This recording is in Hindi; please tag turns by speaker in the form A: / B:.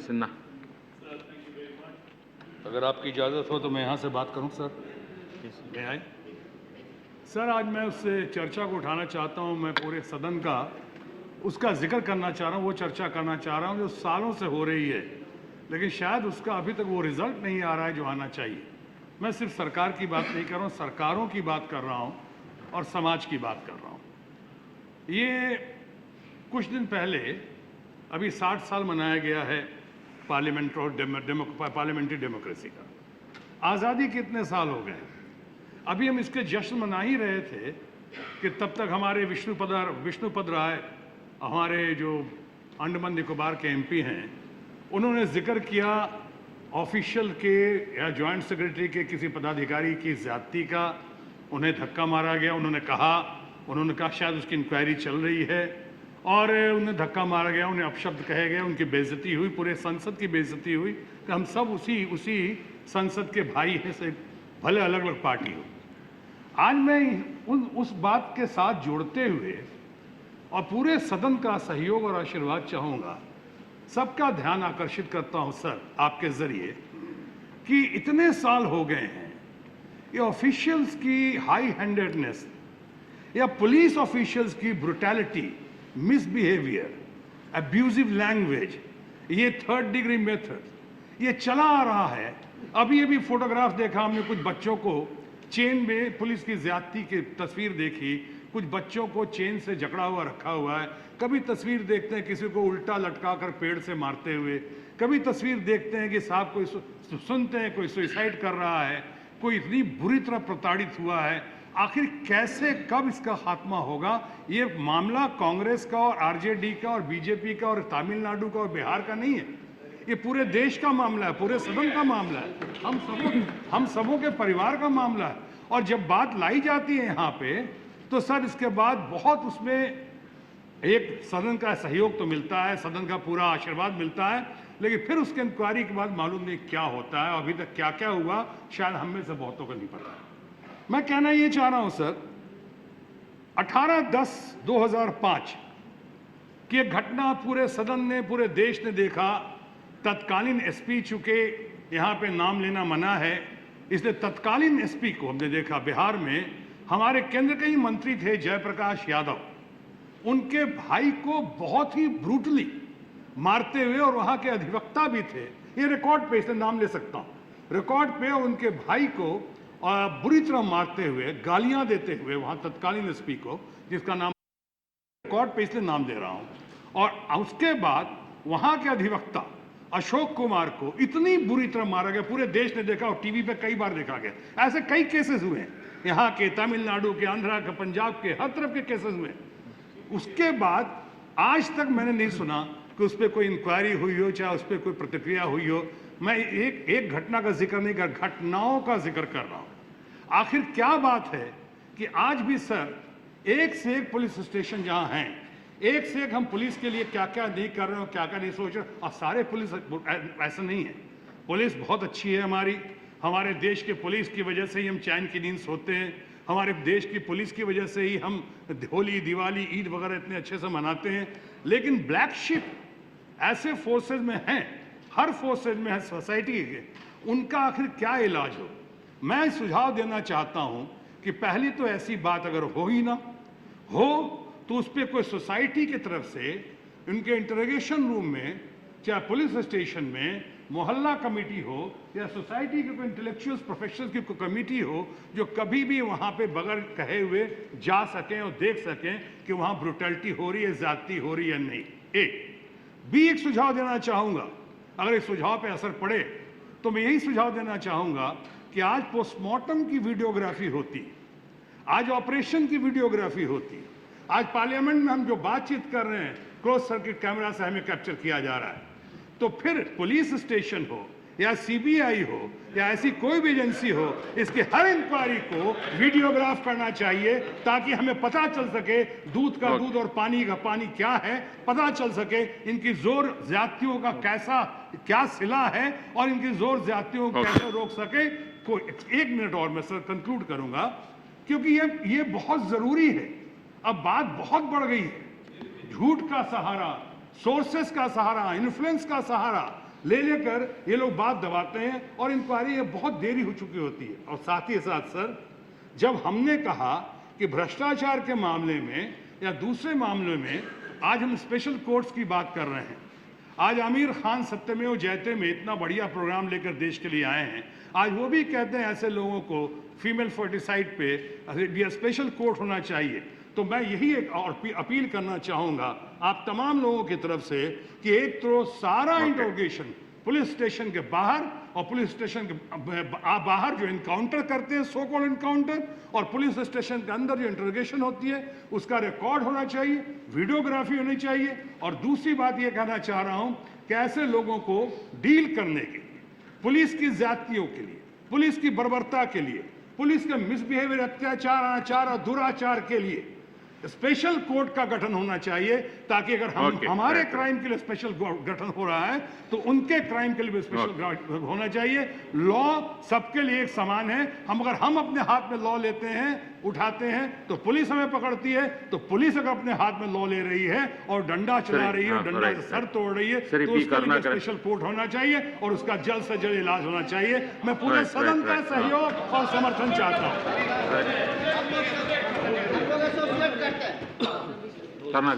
A: सिन्हा।
B: अगर आपकी इजाज़त हो तो मैं यहाँ से बात करूँ सर। मैं आए सर, आज मैं उससे चर्चा को उठाना चाहता हूँ। मैं पूरे सदन का उसका जिक्र करना चाह रहा हूँ, वो चर्चा करना चाह रहा हूँ जो सालों से हो रही है, लेकिन शायद उसका अभी तक वो रिजल्ट नहीं आ रहा है जो आना चाहिए। मैं सिर्फ सरकार की बात नहीं कर रहा हूँ, सरकारों की बात कर रहा हूँ और समाज की बात कर रहा हूँ। ये कुछ दिन पहले अभी 60 साल मनाया गया है पार्लियामेंट और पार्लियामेंट्री डेमोक्रेसी का। आज़ादी के इतने साल हो गए, अभी हम इसके जश्न मना ही रहे थे कि तब तक हमारे विष्णुपद राय, हमारे जो अंडमान निकोबार के एमपी हैं, उन्होंने जिक्र किया ऑफिशियल के या जॉइंट सेक्रेटरी के किसी पदाधिकारी की ज़्यादती का। उन्हें धक्का मारा गया। उन्होंने कहा शायद उसकी इंक्वायरी चल रही है और उन्हें धक्का मारा गया, उन्हें अपशब्द कहे गए, उनकी बेइज्जती हुई, पूरे संसद की बेइज्जती हुई कि हम सब उसी संसद के भाई हैं, से भले अलग अलग पार्टी हो। आज मैं उस बात के साथ जोड़ते हुए और पूरे सदन का सहयोग और आशीर्वाद चाहूँगा, सबका ध्यान आकर्षित करता हूँ सर आपके ज़रिए कि इतने साल हो गए हैं, ये ऑफिशियल्स की हाई हैंडेडनेस या पुलिस ऑफिशियल्स की ब्रुटैलिटी, मिसबिहेवियर, अब्यूजिव लैंग्वेज, ये थर्ड डिग्री मेथड ये चला आ रहा है। अभी फोटोग्राफ देखा हमने, कुछ बच्चों को चेन में, पुलिस की ज्यादती की तस्वीर देखी, कुछ बच्चों को चेन से जकड़ा हुआ रखा हुआ है। कभी तस्वीर देखते हैं किसी को उल्टा लटका कर पेड़ से मारते हुए, कभी तस्वीर देखते हैं कि साहब कोई सुनते हैं कोई सुसाइड कर रहा है, कोई इतनी बुरी तरह प्रताड़ित हुआ है। आखिर कैसे, कब इसका खात्मा होगा? ये मामला कांग्रेस का और आरजेडी का और बीजेपी का और तमिलनाडु का और बिहार का नहीं है, ये पूरे देश का मामला है, पूरे सदन का मामला है, हम सबों के परिवार का मामला है। और जब बात लाई जाती है यहाँ पे, तो सर इसके बाद बहुत उसमें एक सदन का सहयोग तो मिलता है, सदन का पूरा आशीर्वाद मिलता है, लेकिन फिर उसके इंक्वायरी के बाद मालूम नहीं क्या होता है। अभी तक क्या क्या हुआ शायद हम में से बहुतों को नहीं पता है। मैं कहना ये चाह रहा हूं सर, 18/10/2005 की एक घटना पूरे सदन ने, पूरे देश ने देखा। तत्कालीन एसपी, चूंकि यहाँ पे नाम लेना मना है, इसलिए तत्कालीन एसपी को हमने देखा बिहार में। हमारे केंद्र के ही मंत्री थे जयप्रकाश यादव, उनके भाई को बहुत ही ब्रूटली मारते हुए, और वहाँ के अधिवक्ता भी थे, ये रिकॉर्ड पे, इसलिए नाम ले सकता हूँ, रिकॉर्ड पे उनके भाई को बुरी तरह मारते हुए, गालियां देते हुए वहाँ तत्कालीन एसपी को, जिसका नाम रिकॉर्ड पे इसलिए नाम दे रहा हूँ। और उसके बाद वहाँ के अधिवक्ता अशोक कुमार को इतनी बुरी तरह मारा गया, पूरे देश ने देखा और टीवी पे कई बार देखा गया। ऐसे कई केसेस हुए हैं, यहाँ के, तमिलनाडु के, आंध्रा के, पंजाब के, हर तरफ के केसेस हुए। उसके बाद आज तक मैंने नहीं सुना कि उस पर कोई इंक्वायरी हुई हो, चाहे उस पर कोई प्रतिक्रिया हुई हो। मैं एक घटना का जिक्र नहीं कर, घटनाओं का जिक्र कर रहा हूँ। आखिर क्या बात है कि आज भी सर एक से एक पुलिस स्टेशन जहाँ हैं, एक से एक हम पुलिस के लिए क्या क्या नहीं कर रहे हो, क्या क्या नहीं सोच रहे। और सारे पुलिस ऐसा नहीं है, पुलिस बहुत अच्छी है हमारी। हमारे देश के पुलिस की वजह से ही हम चैन की नींद सोते हैं, हमारे देश की पुलिस की वजह से ही हम होली, दिवाली, ईद वगैरह इतने अच्छे से मनाते हैं। लेकिन ब्लैक शिप ऐसे फोर्सेज में हैं, हर फोर्सेज में है सोसाइटी के, उनका आखिर क्या इलाज हो? मैं सुझाव देना चाहता हूं कि पहली तो ऐसी बात अगर हो ही ना हो, तो उस पर कोई सोसाइटी की तरफ से उनके इंटरोगेशन रूम में, चाहे पुलिस स्टेशन में मोहल्ला कमेटी हो या सोसाइटी के कोई इंटेलेक्चुअल्स प्रोफेशनल्स की कोई कमेटी हो, जो कभी भी वहाँ पे बगैर कहे हुए जा सकें और देख सकें कि वहाँ ब्रुटलिटी हो रही है, ज्यादती हो रही है नहीं। एक सुझाव देना चाहूँगा, अगर इस सुझाव पे असर पड़े तो मैं यही सुझाव देना चाहूँगा कि आज पोस्टमार्टम की वीडियोग्राफी होती, आज ऑपरेशन की वीडियोग्राफी होती, आज पार्लियामेंट में हम जो बातचीत कर रहे हैं क्लोज सर्किट कैमरा से हमें कैप्चर किया जा रहा है। तो फिर पुलिस स्टेशन हो या सीबीआई हो या ऐसी कोई भी एजेंसी हो, इसके हर इंक्वायरी को वीडियोग्राफ करना चाहिए, ताकि हमें पता चल सके दूध का दूध और पानी का पानी क्या है, पता चल सके इनकी जोर ज्यादतियों का क्या सिला है और इनकी जोर ज्यादतियों को कैसे रोक सके। एक मिनट और मैं सर कंक्लूड करूंगा, क्योंकि ये बहुत जरूरी है। अब बात बहुत बढ़ गई है, झूठ का सहारा, सोर्सेस का सहारा, इन्फ्लुएंस का सहारा, ले लेकर ये लोग बात दबाते हैं और इंक्वायरी बहुत देरी हो चुकी होती है। और साथ ही साथ सर, जब हमने कहा कि भ्रष्टाचार के मामले में या दूसरे मामले में आज हम स्पेशल कोर्ट्स की बात कर रहे हैं, आज आमिर खान सत्यमेव जयते में इतना बढ़िया प्रोग्राम लेकर देश के लिए आए हैं, आज वो भी कहते हैं ऐसे लोगों को फीमेल फर्टिसाइड पे स्पेशल कोर्ट होना चाहिए। तो मैं यही एक और अपील करना चाहूँगा आप तमाम लोगों की तरफ से कि एक तो सारा इंट्रोगेशन पुलिस स्टेशन के बाहर और पुलिस स्टेशन के बाहर जो इनकाउंटर करते हैं, सो कॉल्ड इनकाउंटर, और पुलिस स्टेशन के अंदर जो इंटरोगेशन होती है उसका रिकॉर्ड होना चाहिए, वीडियोग्राफी होनी चाहिए। और दूसरी बात ये कहना चाह रहा हूं कि ऐसे लोगों को डील करने के लिए, पुलिस की ज्यादतियों के लिए, पुलिस की बर्बरता के लिए, पुलिस के मिसबिहेवियर, अत्याचार, अनाचार और दुराचार के लिए स्पेशल कोर्ट का गठन होना चाहिए, ताकि अगर हमारे क्राइम के लिए स्पेशल गठन हो रहा है तो उनके क्राइम के लिए भी स्पेशल होना चाहिए। लॉ सबके लिए एक समान है। अगर हम अपने हाथ में लॉ लेते हैं, उठाते हैं, तो पुलिस हमें पकड़ती है। तो पुलिस अगर अपने हाथ में लॉ ले रही है और डंडा चला रही है, डंडा से सर तोड़ रही है, तो उसके लिए स्पेशल कोर्ट होना चाहिए और उसका जल्द से जल्द इलाज होना चाहिए। मैं पूरे सदन का सहयोग और समर्थन चाहता हूँ।
A: करना